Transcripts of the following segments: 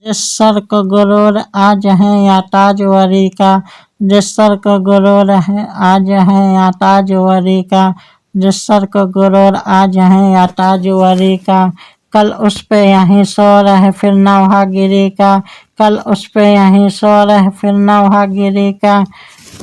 जिस सर को गुरूर आज है या ताजवरी का, जिस सर को गुरूर है आज है या ताजवरी का, जिस सर को गुरूर आज है या ताजवरी का, कल उस पे यहीं शोर है फिर नौहागिरी का, कल उस पे यहीं शोर है फिर नौहागिरी का।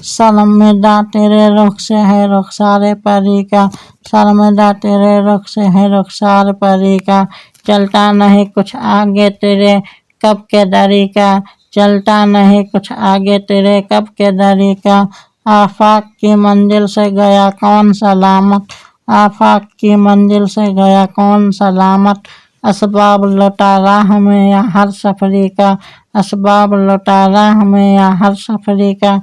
शर्मिंदा तेरे रुख से है रुखसार परी का, शर्मिंदा तेरे रुख से है रुखसार परी का, चलता नहीं कुछ आगे तेरे कब के दरी का, चलता नहीं कुछ आगे तेरे कब के दरी का। आफाक की मंजिल से गया कौन सलामत, आफाक की मंजिल से गया कौन सलामत, असबाब लौटा राह में या हर सफरी का, असबाब लौटा राह में या हर सफरी का।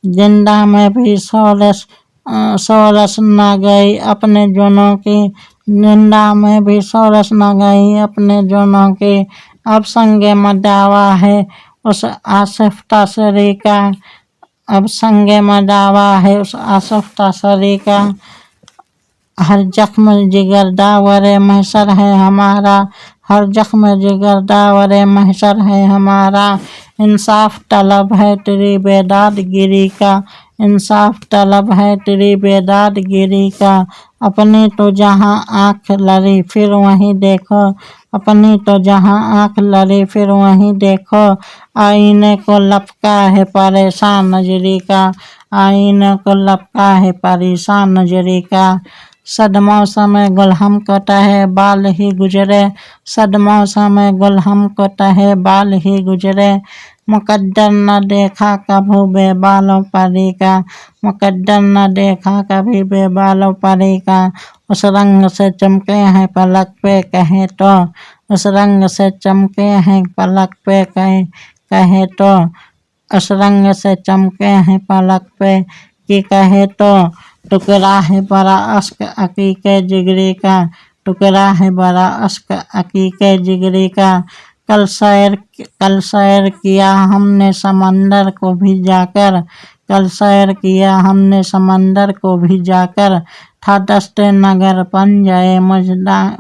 जिंदा में भी सोरस न गई अपने जनों की, जिंदा में भी सोरस न गई अपने जनों की, अब संगे मदावा है उस आसिफ तासरी का, अब संगे मदावा है उस आसिफ तासरी का। हर जख्म जिगर दावरे महशर है हमारा, हर जख्म जिगर दावरे महशर है हमारा, इंसाफ तलब है तेरी बेदादगिरी का, इंसाफ तलब है तेरी बेदादगिरी का। अपनी तो जहाँ आँख लड़ी फिर वहीं देखो, अपनी तो जहाँ आँख लड़ी फिर वहीं देखो, आईने को लपका है परेशान नजरी का, आईने को लपका है परेशान नजरी का। सदमों समय गुलहम को तहे बाल ही गुजरे, सदमों समय गुलहम को तहे बाल ही गुजरे, मुकद्दर न देखा कभी बेबालों परी का, मुकद्दर न देखा कभी बेबालों परी का। उस रंग से चमके हैं पलक पे कहे तो, उस रंग से चमके हैं पलक पे कहे तो, उस रंग से चमके हैं पलक पे कि कहे तो। टुकड़ा है बड़ा अश्क अकीके जिगरी का, टुकड़ा है बड़ा अश्क अकीके जिगरी का। कल सैर किया हमने समंदर को भी जाकर, कल सैर किया हमने समंदर को भी जाकर, था दस्ते नगर पंजाए मजगां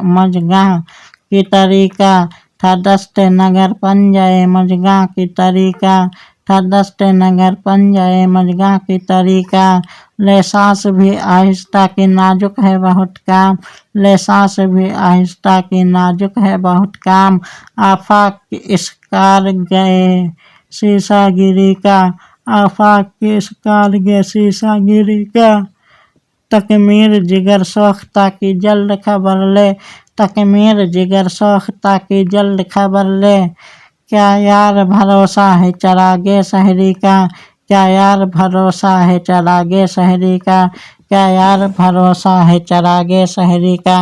की तरीका, था दस्ते नगर पंजाए मजगां की तरीका, था दस्ते नगर पंजाए मजगां की तरीका। ले सांस भी आहिस्ता की नाजुक है बहुत काम, ले सांस भी आहिस्ता की नाजुक है बहुत काम। आफाक की इसकार गए शीशा गिरी का, आफाक की इसकार गए शीशा गिरी का। तकमीर जिगर सोख्ता की जल्द खबर ले, तकमीर जिगर सोख्ता की जल्द खबर ले। क्या यार भरोसा है चरागे शहरी का, क्या यार भरोसा है चरागे शहरी का, क्या यार भरोसा है चरागे शहरी का।